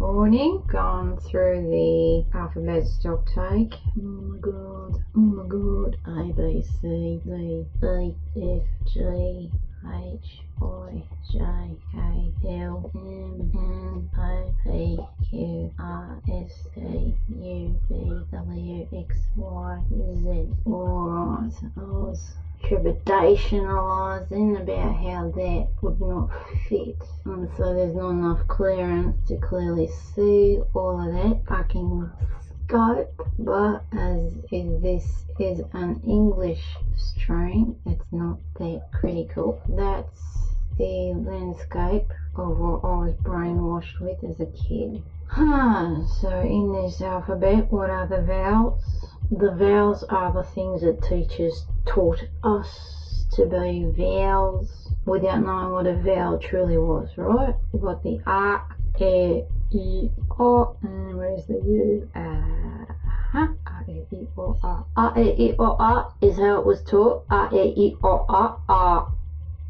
morning. Gone through the alphabet stock take. Oh my god. A, B, C, D, E, F, G, H, I, J, K, L, M, N, O, P, Q, R, S, T, U, V, W, X, Y, Z. Alright, I was trepidationialising about how that would not fit, and so there's not enough clearance to clearly see all of that fucking scope. But as this is an English stream, it's not that critical. That's the landscape of what I was brainwashed with as a kid. So in this alphabet, what are the vowels? The vowels are the things that teachers taught us to be vowels without knowing what a vowel truly was, right? We've got the A, E, I, O, and where's the U? A, E, I, O, A. A, E, I, O, A is how it was taught. A, E, I,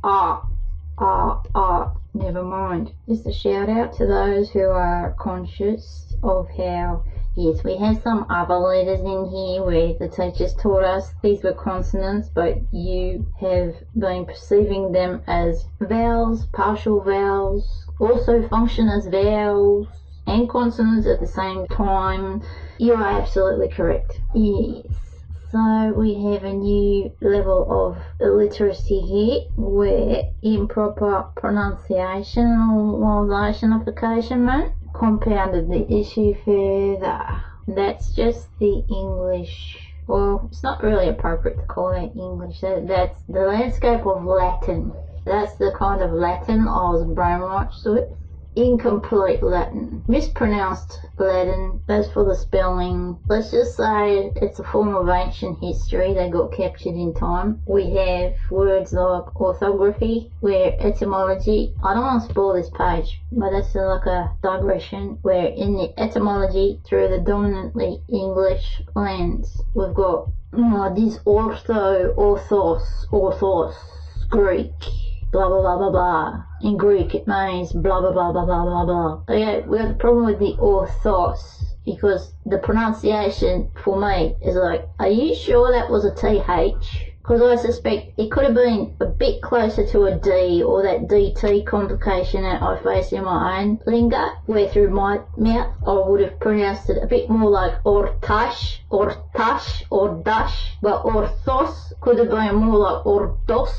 O, A. Never mind. Just a shout out to those who are conscious of how, yes, we have some other letters in here where the teachers taught us these were consonants, but you have been perceiving them as vowels, partial vowels, also function as vowels and consonants at the same time. You are absolutely correct. Yes. So we have a new level of illiteracy here where improper pronunciationalisation of the occasion compounded the issue further. That's just the English. Well, it's not really appropriate to call that English. That's the landscape of Latin. That's the kind of Latin I was brainwashed with. Incomplete Latin, mispronounced Latin. As for the spelling, let's just say it's a form of ancient history that got captured in time. We have words like orthography, where etymology, I don't want to spoil this page, but that's like a digression, where in the etymology, through the dominantly English lens, we've got this orthos, Greek, blah blah blah blah blah. In Greek it means blah blah blah blah blah blah blah. Okay, we have the problem with the orthos because the pronunciation for me is like, are you sure that was a TH? Because I suspect it could have been a bit closer to a D, or that DT complication that I face in my own lingo, where through my mouth I would have pronounced it a bit more like ortash, or dash, but orthos could have been more like ortos,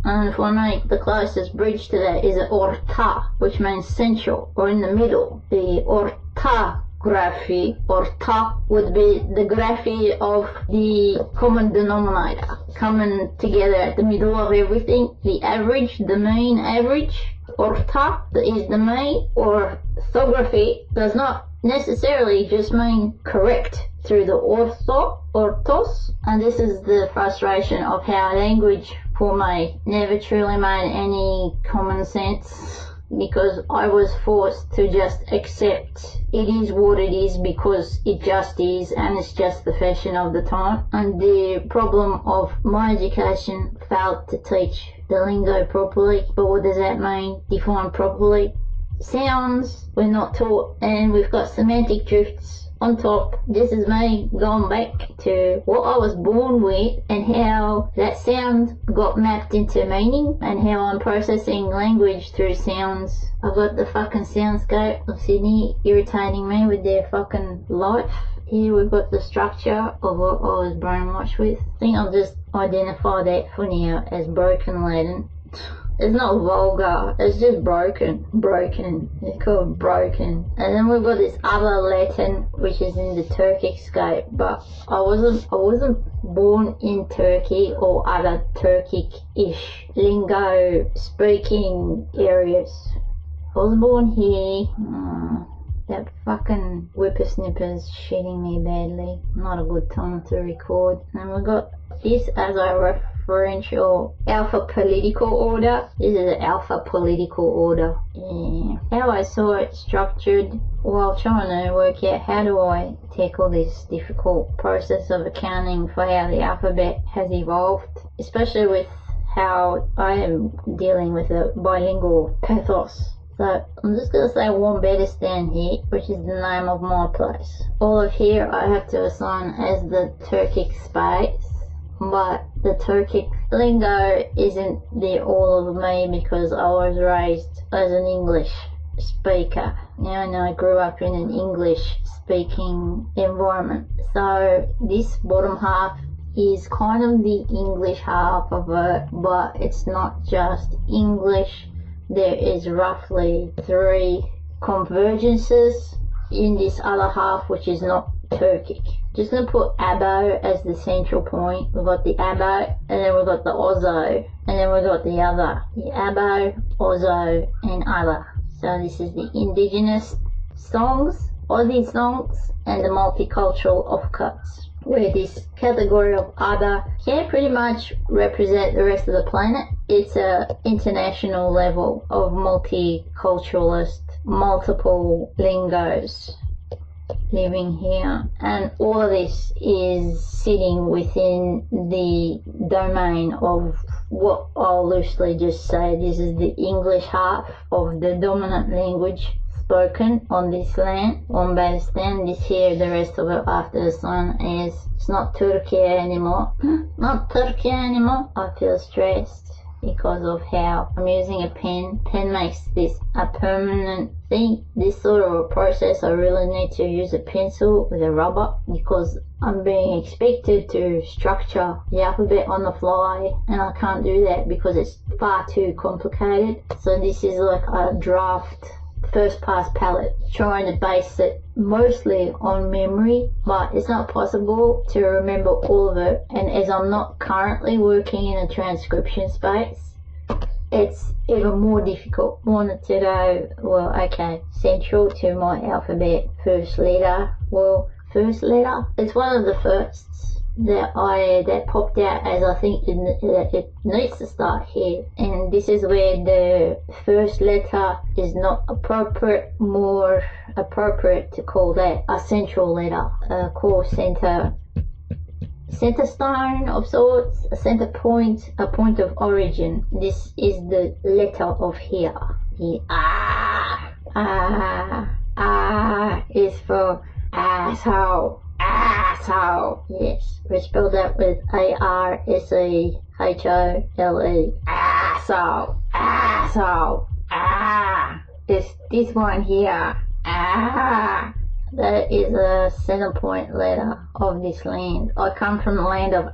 and for me the closest bridge to that is orta, which means central or in the middle. The orthography, orta, would be the graphy of the common denominator, coming together at the middle of everything, the average, the mean average. Orta is the mean. Orthography does not necessarily just mean correct through the orthos, and this is the frustration of how language for me never truly made any common sense, because I was forced to just accept it is what it is because it just is, and it's just the fashion of the time. And the problem of my education failed to teach the lingo properly. But what does that mean? Define properly. Sounds we're not taught, and we've got semantic drifts on top. This is me going back to what I was born with and how that sound got mapped into meaning, and how I'm processing language through sounds. I've got the fucking soundscape of Sydney irritating me with their fucking life. Here we've got the structure of what I was brainwashed with. I think I'll just identify that for now as broken Latin. It's not vulgar, it's just broken. It's called broken. And then we've got this other Latin which is in the Turkic scape, but I wasn't born in Turkey or other Turkic-ish lingo speaking areas. I was born here. That fucking whippersnipper's shitting me badly. Not a good time to record. And we've got this as a referential alpha political order. This is an alpha political order. Yeah. How I saw it structured while trying to work out how do I tackle this difficult process of accounting for how the alphabet has evolved, especially with how I am dealing with a bilingual pathos So I'm just going to say Wombatistan here, which is the name of my place. All of here I have to assign as the Turkic space, but the Turkic lingo isn't the all of me because I was raised as an English speaker. And I grew up in an English speaking environment. So this bottom half is kind of the English half of it, but it's not just English. There is roughly 3 convergences in this other half, which is not Turkic. Just going to put Abo as the central point. We've got the Abo, and then we've got the Ozo, and then we've got the other. The Abo, Ozo, and other. So this is the indigenous songs, Aussie songs, and the multicultural offcuts, where this category of other can pretty much represent the rest of the planet. It's a international level of multiculturalist, multiple lingos living here, and all of this is sitting within the domain of what I'll loosely just say this is the English half of the dominant language spoken on this land, Wombatistan. This here, the rest of it after the sun is, it's not Turkey anymore. Not Turkey anymore. I feel stressed because of how I'm using a pen. Pen makes this a permanent thing. This sort of a process, I really need to use a pencil with a rubber because I'm being expected to structure the alphabet on the fly, and I can't do that because it's far too complicated. So this is like a draft first pass palette, trying to base it mostly on memory, but it's not possible to remember all of it. And as I'm not currently working in a transcription space, it's even more difficult. Wanted to go, well, okay, central to my alphabet, first letter. Well, first letter, it's one of the firsts that popped out as I think it needs to start here, and this is where the first letter is not appropriate. More appropriate to call that a central letter, a core center stone of sorts, a center point, a point of origin. This is the letter of here. The is for asshole. Asshole. Yes, we spelled that with ARSEHOLE. Asshole. Asshole. It's this one here. That is a center point letter of this land. I come from the land of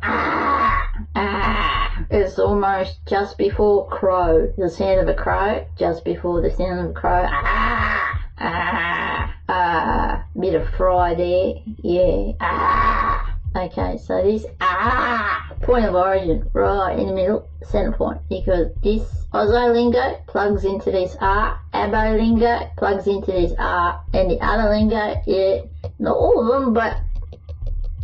It's almost just before crow, the sound of a crow, just before the sound of a crow. Bit of fry there, yeah. Okay, so this point of origin right in the middle, center point, because this Ozo lingo plugs into this Abo lingo plugs into this and the other lingo, yeah, not all of them, but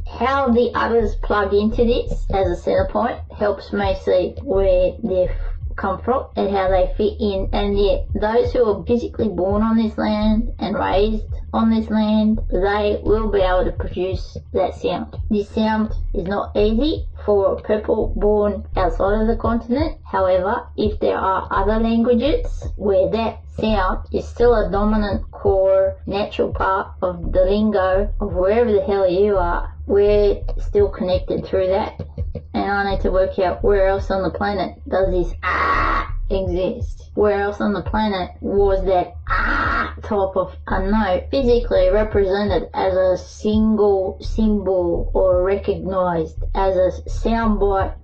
how the others plug into this as a center point helps me see where they've come from and how they fit in. And yet those who are physically born on this land and raised on this land, they will be able to produce that sound. This sound is not easy for people born outside of the continent. However, if there are other languages where that sound is still a dominant core natural part of the lingo of wherever the hell you are, we're still connected through that. And I need to work out where else on the planet does this exist. Where else on the planet was that type of a note physically represented as a single symbol or recognized as a sound bite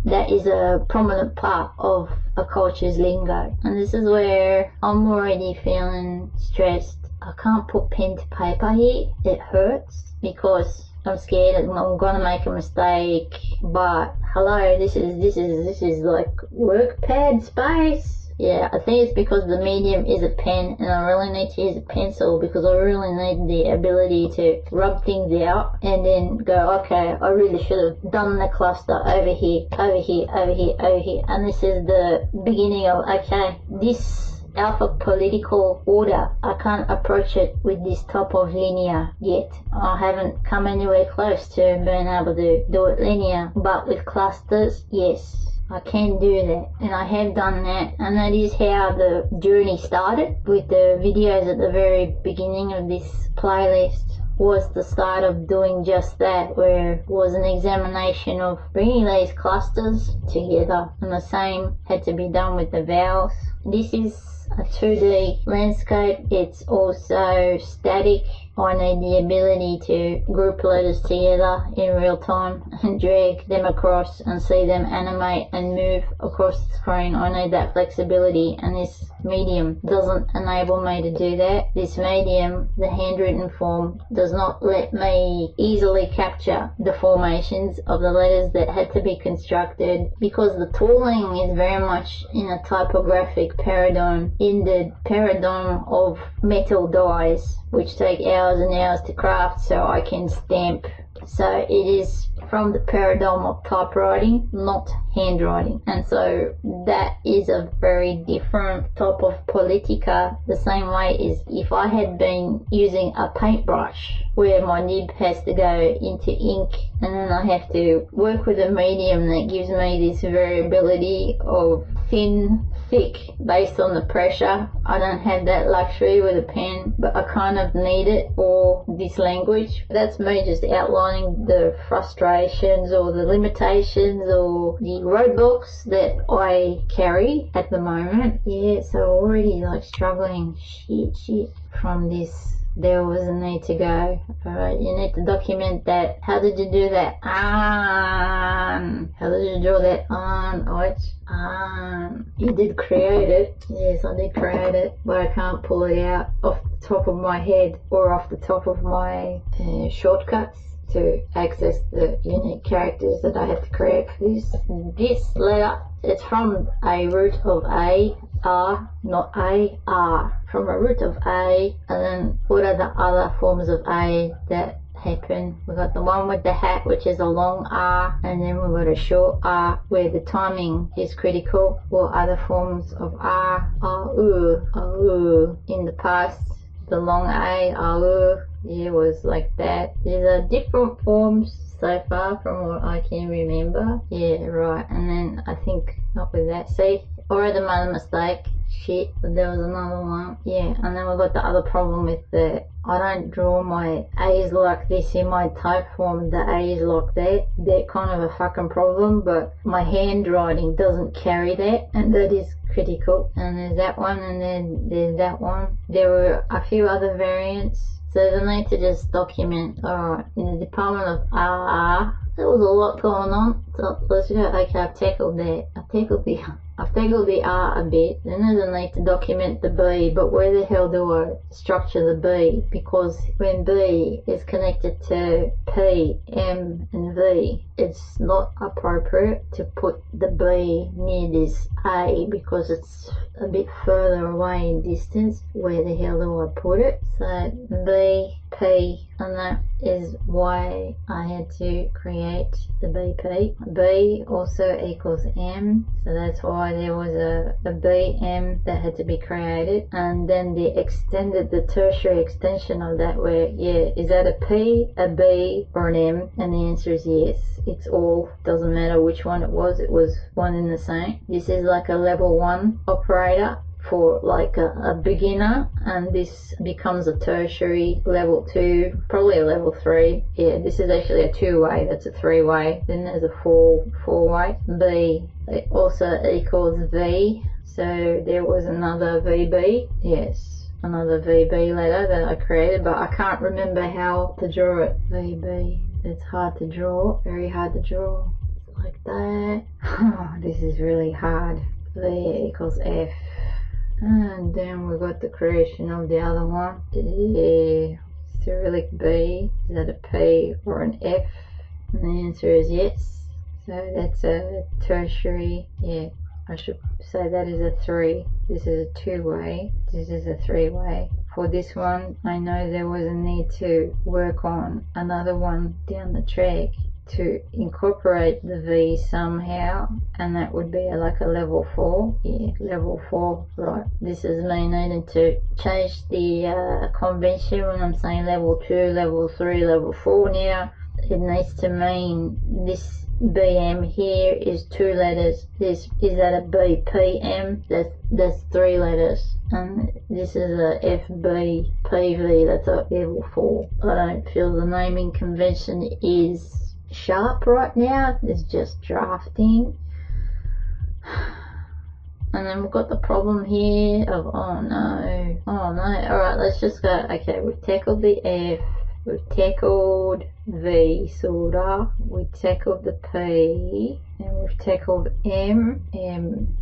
that is a prominent part of a culture's lingo. And this is where I'm already feeling stressed. I can't put pen to paper here. It hurts because I'm scared I'm gonna make a mistake. But hello, this is like work pad space. Yeah, I think it's because the medium is a pen and I really need to use a pencil because I really need the ability to rub things out and then go, okay, I really should have done the cluster over here, over here, over here, over here. And this is the beginning of, okay, this alpha political order, I can't approach it with this type of linear yet. I haven't come anywhere close to being able to do it linear, but with clusters, yes, I can do that, and I have done that, and that is how the journey started with the videos at the very beginning of this playlist. Was the start of doing just that, where it was an examination of bringing these clusters together, and the same had to be done with the vowels. This is a 2D landscape. It's also static. I need the ability to group letters together in real time and drag them across and see them animate and move across the screen. I need that flexibility, and this medium doesn't enable me to do that. This medium, the handwritten form, does not let me easily capture the formations of the letters that had to be constructed, because the tooling is very much in a typographic paradigm, in the paradigm of metal dies, which take hours and hours to craft so I can stamp. So it is from the paradigm of typewriting, not handwriting. And so that is a very different type of politica, the same way as if I had been using a paintbrush where my nib has to go into ink, and then I have to work with a medium that gives me this variability of thin, thick, based on the pressure. I don't have that luxury with a pen, but I kind of need it for this language. That's me just outlining the frustrations or the limitations or the roadblocks that I carry at the moment. Yeah, so already like struggling shit from this. There was a need to go. Alright, you need to document that. How did you do that? How did you draw that you did create it. Yes, I did create it, but I can't pull it out off the top of my head or off the top of my shortcuts to access the unique characters that I have to create for this. This letter, it's from a root of A, R, not A, R. From a root of A, and then what are the other forms of A that happen? We've got the one with the hat, which is a long R, and then we've got a short R where the timing is critical. Or other forms of R, in the past, the long A, yeah, was like that. These are different forms so far from what I can remember. Yeah, right. And then I think not with that. See, already made a mistake. Shit, but there was another one. Yeah, and then we've got the other problem with the, I don't draw my A's like this in my type form, the A's like that. They're kind of a fucking problem, but my handwriting doesn't carry that, and that is critical. And there's that one, and then there's that one. There were a few other variants, so they need to just document. Alright, in the department of RR, there was a lot going on, so let's go. Okay, I've tackled that. I've tackled the R a bit. Then there's a need to document the B, but where the hell do I structure the B? Because when B is connected to P, M, and V, it's not appropriate to put the B near this A because it's a bit further away in distance. Where the hell do I put it? So B, P, and that is why I had to create the BP. B also equals M, so that's why there was a BM that had to be created. And then the tertiary extension of that, where, yeah, is that a P, a B, or an M? And the answer is yes. It's all, doesn't matter which one it was one and the same. This is like a level 1 operator for like a beginner, and this becomes a tertiary level 2, probably a level 3. Yeah, this is actually a 2-way, that's a 3-way. Then there's a 4-way. B, it also equals V, so there was another VB. Yes, another VB letter that I created, but I can't remember how to draw it. VB, it's hard to draw, very hard to draw, like that. This is really hard. V equals F. And then we got the creation of the other one. Yeah, Cyrillic B. Is that a P or an F? And the answer is yes. So that's a tertiary. Yeah, I should say that is a 3. This is a 2-way. This is a 3-way. For this one, I know there was a need to work on another one down the track to incorporate the V somehow, and that would be like a level 4. Yeah, level 4. Right, this is me needing to change the convention when I'm saying level 2, level 3, level 4 now. it needs to mean this BM here is 2 letters. This is that a BPM, that's 3 letters, and this is a FBPV, that's a level 4. I don't feel the naming convention is sharp right now. It's just drafting. And then we've got the problem here of oh no. Alright, let's just go. Okay, we've tackled the F, we've tackled V sorta, we tackled the P, and we've tackled M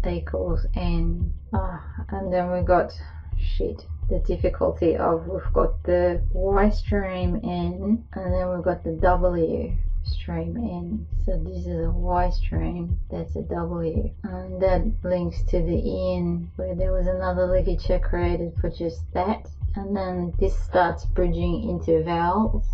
equals N. And then we've got the difficulty of we've got the Y stream N, and then we've got the W stream N. So this is a Y stream, that's a W, and that links to the N where there was another ligature created for just that. And then this starts bridging into vowels,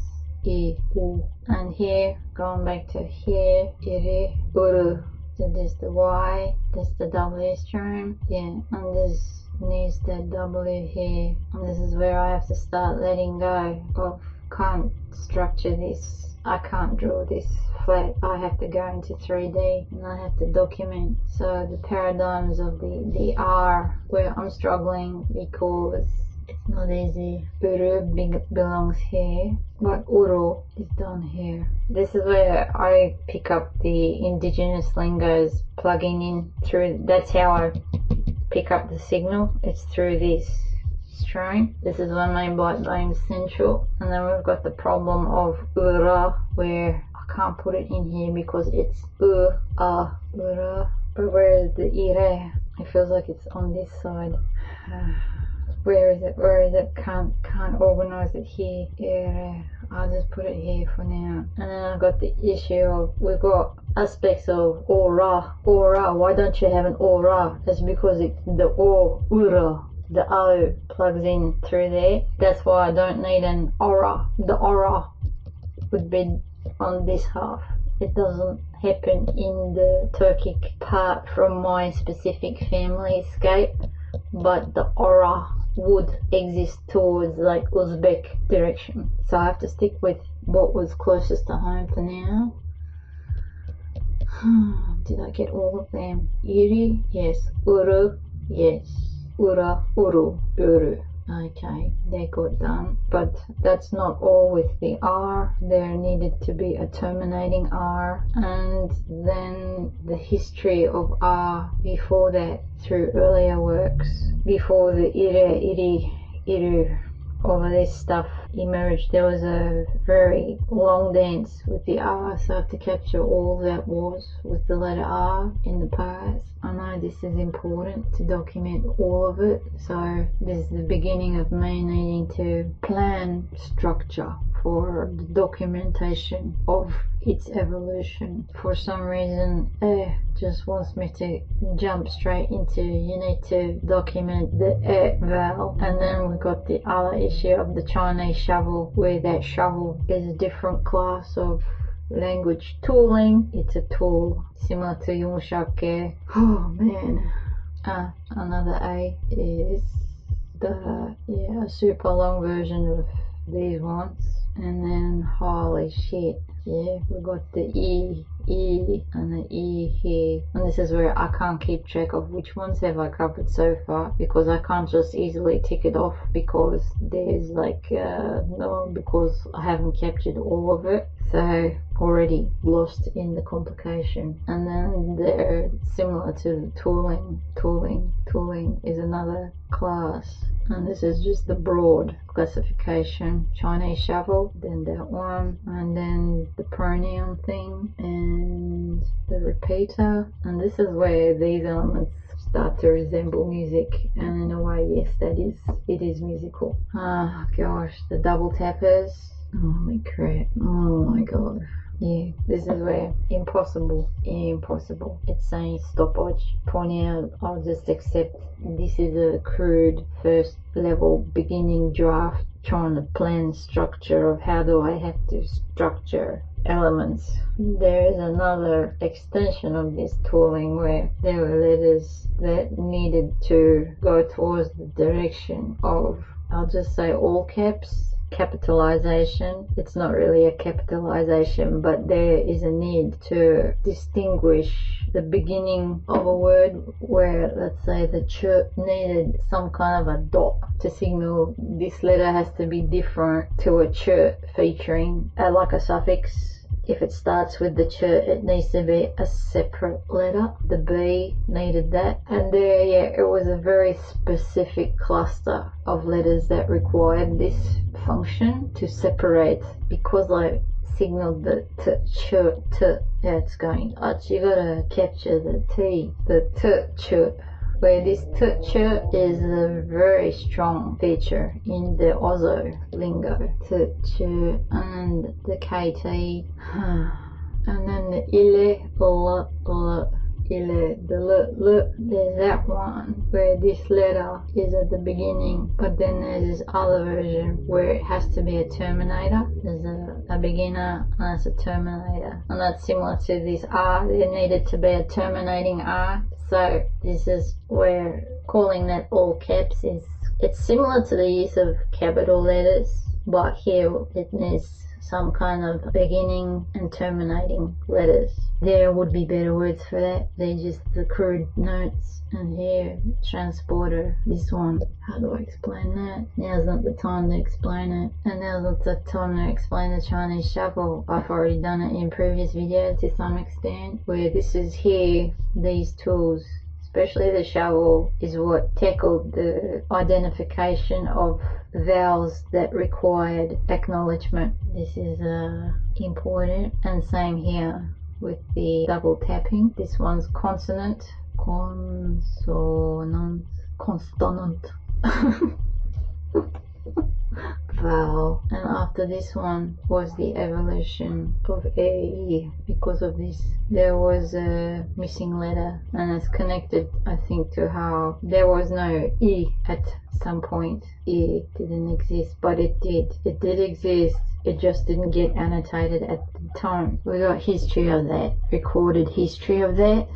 I, U, and here going back to here, iri, uru. So there's the Y, there's the W stream, yeah, and this needs the W here, and this is where I have to start letting go of can't structure this. I can't draw this flat. I have to go into 3D and I have to document. So the paradigms of the R where I'm struggling because it's not easy. Uru belongs here, but Uru is down here. This is where I pick up the indigenous lingos plugging in through. That's how I pick up the signal. It's through this stream. This is what I mean by being central. And then we've got the problem of ura, where I can't put it in here because it's ura. But where is the ire? It feels like it's on this side. Where is it? Can't organize it here. Ire. I'll just put it here for now. And then I've got the issue of we've got aspects of aura. Why don't you have an aura? That's because the ura. The O plugs in through there. That's why I don't need an aura. The aura would be on this half. It doesn't happen in the Turkic part from my specific family escape, but the aura would exist towards like Uzbek direction. So I have to stick with what was closest to home for now. Did I get all of them? Iri, yes. Uru, yes. Ura, uru, uru. Okay, they got done. But that's not all with the R. There needed to be a terminating R. And then the history of R before that through earlier works. Before the ire, iri, iru, all of this stuff emerged, there was a very long dance with the R, so I have to capture all that was with the letter R in the past. I know this is important to document all of it, so this is the beginning of me needing to plan structure for the documentation of its evolution. For some reason, just wants me to jump straight into you need to document the vowel. And then we've got the other issue of the Chinese shovel, where that shovel is a different class of language tooling. It's a tool similar to yumuşak. Oh man. Another A is the a super long version of these ones. And then holy shit, yeah, we got the E and the E here, and this is where I can't keep track of which ones have I covered so far, because I can't just easily tick it off because there's like because I haven't captured all of it, so already lost in the complication. And then they're similar to tooling is another class, and this is just the broad classification. Chinese shovel, then that one, and then the pronoun thing, and the repeater. And this is where these elements start to resemble music, and in a way, yes, it is musical. Ah gosh, the double tappers, holy crap, oh my god. Yeah, this is where impossible. It's saying stopwatch, point out, I'll just accept this is a crude first level beginning draft, trying to plan structure of how do I have to structure elements. There is another extension of this tooling where there were letters that needed to go towards the direction of, I'll just say all caps, capitalization. It's not really a capitalization, but there is a need to distinguish the beginning of a word where, let's say, the ch needed some kind of a dot to signal this letter has to be different to a ch featuring like a suffix. If it starts with the ch, it needs to be a separate letter. The B needed that. And there, yeah, it was a very specific cluster of letters that required this function to separate, because I signaled the t, ch, t. Yeah, it's going. You gotta capture the T, the t, ch. Where this t, ch is a very strong feature in the Aussie lingo. T, ch, and the KT, and then the ile, l, ile, the l. There's that one where this letter is at the beginning, but then there's this other version where it has to be a terminator. There's a beginner and it's a terminator, and that's similar to this R. There needed to be a terminating R. So this is where calling that all caps is, it's similar to the use of capital letters, but here it needs some kind of beginning and terminating letters. There would be better words for that. They're just the crude notes. And here, transporter, this one. How do I explain that? Now's not the time to explain it. And now's not the time to explain the Chinese shuffle. I've already done it in previous videos to some extent, where this is here, these tools, especially the shovel, is what tackled the identification of vowels that required acknowledgement. This is important. And same here with the double tapping. This one's consonant, consonant, vowel. And after this one was the evolution of A. Because of this, there was a missing letter, and it's connected, I think, to how there was no E at some point. E didn't exist, but it did. It did exist. It just didn't get annotated at the time. We got history of that, recorded history of that.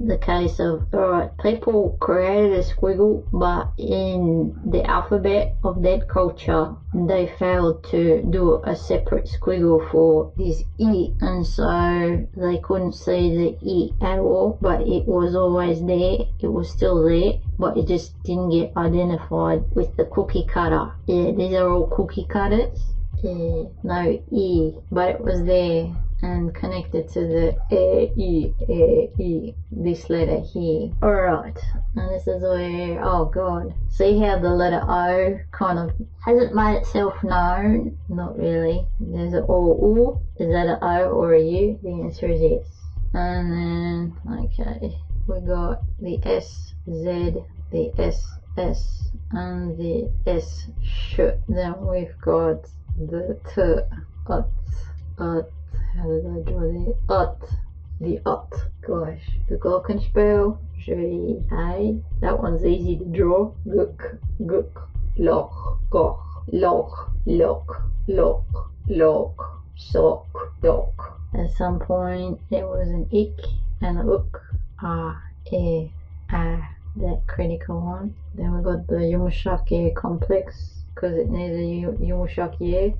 The case of, alright, people created a squiggle, but in the alphabet of that culture, they failed to do a separate squiggle for this E, and so they couldn't see the E at all, but it was always there, it was still there, but it just didn't get identified with the cookie cutter. Yeah, these are all cookie cutters. Yeah, no E, but it was there and connected to the E, this letter here. Alright, and this is where, oh god, see how the letter O kind of hasn't made itself known? Not really. There's an O. Is that an O or a U? The answer is yes. And then, okay, we got the S, Z, the SS, and the S, sh. Then we've got the T, ut, how did I draw the ut, gosh, the glockenspiel, G-A, that one's easy to draw, guk, loch, goch, loch, loch, sock, dock. At some point there was an ik and a uk, that critical one. Then we got the Yumashaki complex, because it needed a Yumashaki.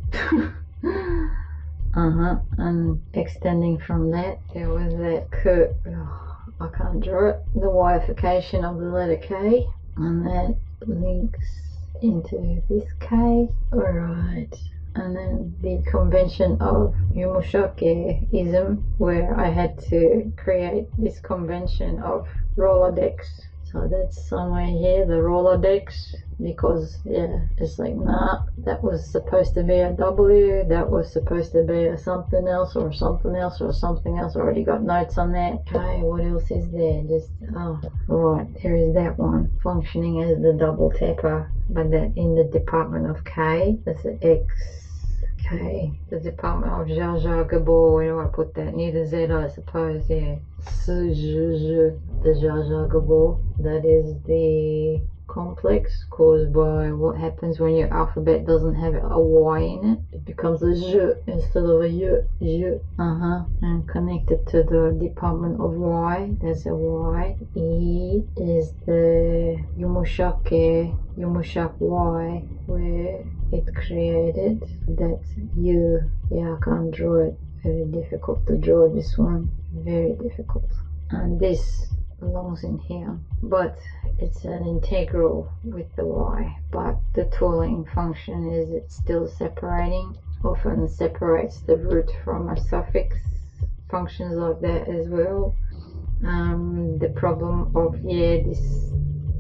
And extending from that, there was that I can't draw it, the Yification of the letter K, and that links into this K. Alright, and then the convention of Yumushoke-ism, where I had to create this convention of Rolodex. So that's somewhere here, the Rolodex, because yeah, it's like, nah, that was supposed to be a W, that was supposed to be a something else or something else or something else. I already got notes on that. Okay, what else is there? Just, right, there is that one, functioning as the double tapper, but that in the department of K, that's an X. Okay, the department of Jaja Gabor, where do I put that? Near the Z, I suppose, yeah. The Jaja Gabor, that is the complex caused by what happens when your alphabet doesn't have a Y in it. It becomes a J instead of a Y. And connected to the department of Y, there's a Y. E is the Yumushak Y, where it created. That U, yeah, I can't draw it. Very difficult to draw this one. Very difficult. And this belongs in here, but it's an integral with the Y, but the tooling function is it's still separating, often separates the root from a suffix, functions like that as well. The problem of, this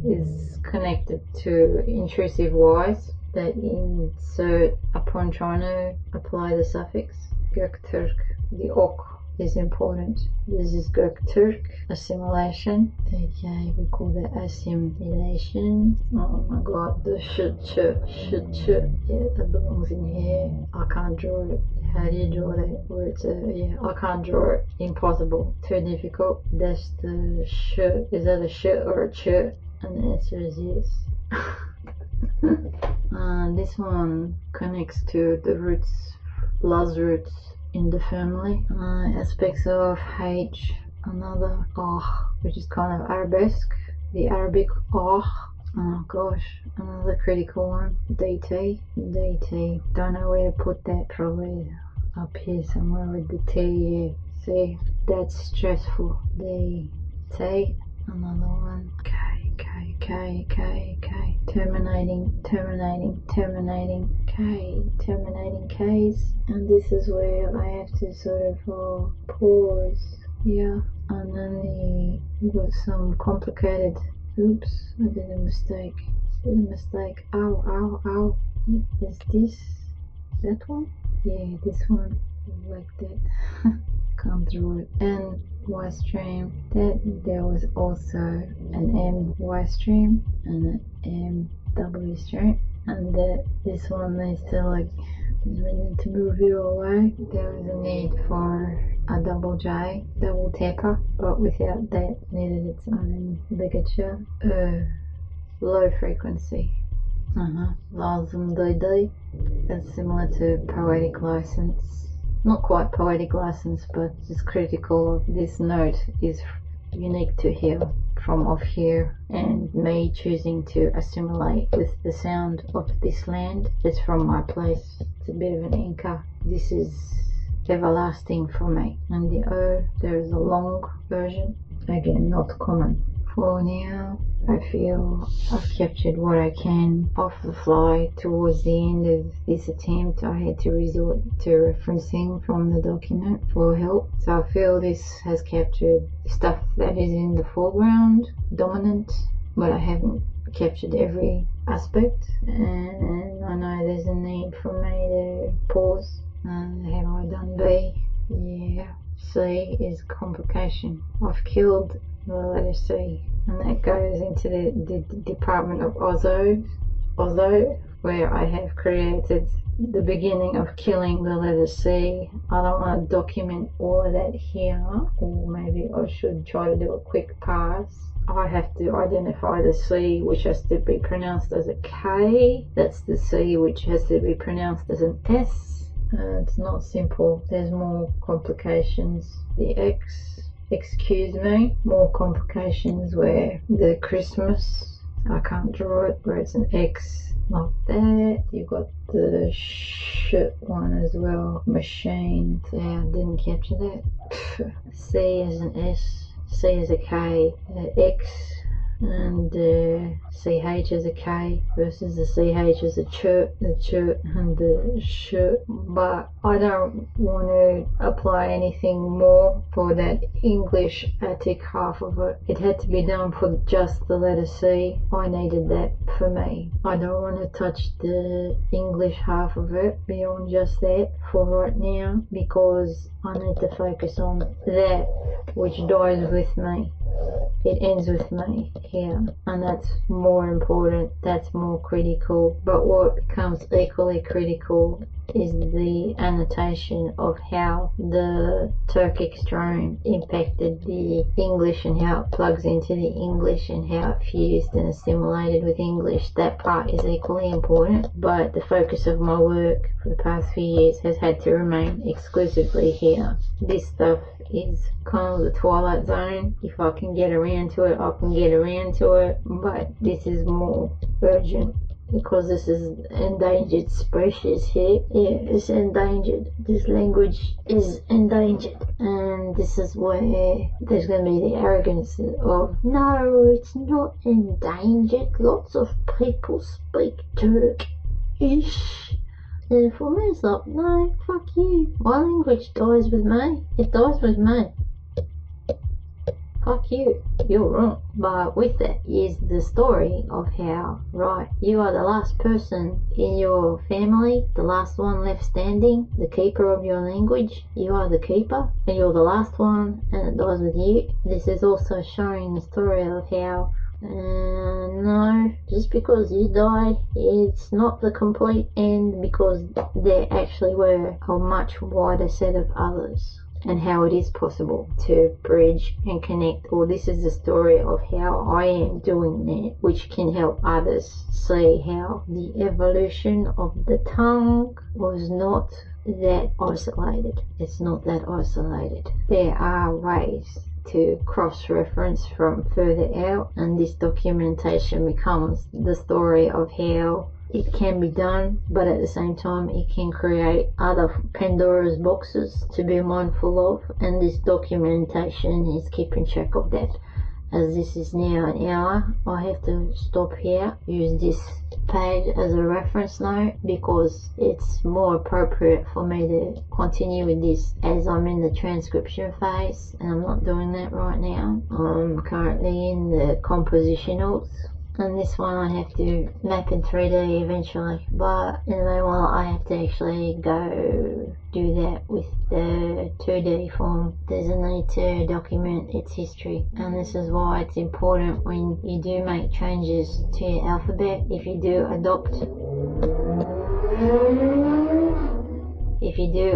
is connected to intrusive Y's that insert upon trying to apply the suffix. Göktürk, the ok is important. This is Göktürk, assimilation. Okay, we call that assimilation. Oh my god, the yeah, that belongs in here. I can't draw it. How do you draw that? Where it's I can't draw it. Impossible. Too difficult. That's the sh. Is that a sh or a ch? And the answer is yes. This one connects to the roots, last roots in the family. Aspects of H, another which is kind of arabesque, the Arabic oh gosh, another critical one. DT, don't know where to put that, probably up here somewhere with the T. Yeah, see, that's stressful. DT, another one. K, terminating, K, terminating K's, and this is where I have to sort of pause, yeah, and then you've got some complicated, oops, I did a mistake, ow, is this, that one? Yeah, this one, like that, can't draw it, and Y stream, that there was also an M Y stream and an M W stream, and that this one needs to move it away. There was a need for a double J, double tapper, but without that needed its own ligature. Low frequency. Lazım DD. That's similar to poetic license. Not quite poetic license, but just critical of this note is unique to here, from off here, and me choosing to assimilate with the sound of this land. It's from my place. It's a bit of an anchor. This is everlasting for me. And the O, there is a long version. Again, not common. For now, I feel I've captured what I can off the fly. Towards the end of this attempt, I had to resort to referencing from the document for help. So I feel this has captured stuff that is in the foreground, dominant, but I haven't captured every aspect. And I know there's a need for me to pause. Have I done B? Yeah. C is complication. I've killed the letter C, and that goes into the department of Ozo, where I have created the beginning of killing the letter C. I don't want to document all of that here, or maybe I should try to do a quick pass. I have to identify the C, which has to be pronounced as a K. That's the C which has to be pronounced as an S. It's not simple. There's more complications. The X, excuse me, more complications where the Christmas, I can't draw it, where it's an X, like that. You've got the sh one as well, machine. Yeah, I didn't capture that. C is an S, C is a K, X, and CH is a K versus the CH is a ch, the ch and the sh. But I don't want to apply anything more for that English Attic half of it. It had to be done for just the letter C. I needed that for me. I don't want to touch the English half of it beyond just that for right now, because I need to focus on that which dies with me. It ends with me here, and that's more important, that's more critical. But what becomes equally critical is the annotation of how the Turkic stream impacted the English and how it plugs into the English and how it fused and assimilated with English. That part is equally important, but the focus of my work for the past few years has had to remain exclusively here. This stuff is kind of the twilight zone. If I can get around to it, I can get around to it, but this is more urgent because this is endangered species here. Yeah, it's endangered. This language is endangered. And this is where there's going to be the arrogance of, no, it's not endangered. Lots of people speak Turkish. And for me, it's like, no, fuck you. My language dies with me. It dies with me. Fuck you. You're wrong. But with that is the story of how, right, you are the last person in your family, the last one left standing, the keeper of your language. You are the keeper, and you're the last one, and it dies with you. This is also showing the story of how no, just because you die, it's not the complete end, because there actually were a much wider set of others, and how it is possible to bridge and connect. Or this is the story of how I am doing that, which can help others see how the evolution of the tongue was not that isolated. It's not that isolated. There are ways to cross-reference from further out, and this documentation becomes the story of how it can be done, but at the same time it can create other Pandora's boxes to be mindful of, and this documentation is keeping track of that. As this is now an hour, I have to stop here, use this page as a reference note, because it's more appropriate for me to continue with this as I'm in the transcription phase, and I'm not doing that right now. I'm currently in the compositionals, and this one I have to map in 3D eventually, but in the meanwhile I have to actually go do that with the 2D form. There's a need to document its history, and this is why it's important when you do make changes to your alphabet. If you do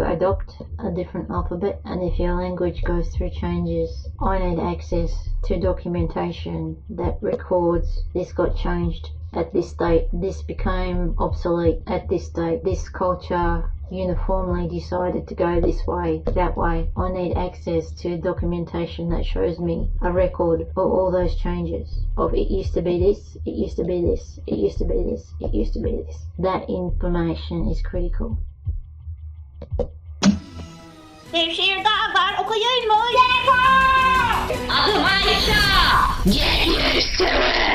adopt a different alphabet, and if your language goes through changes, I need access to documentation that records this got changed at this date, this became obsolete at this date, this culture uniformly decided to go this way, that way. I need access to documentation that shows me a record of all those changes, of it used to be this, it used to be this, it used to be this, it used to be this. That information is critical. Bir şiir daha var, okuyayım mı? Yeter! Adım Ayşe! Get used to it!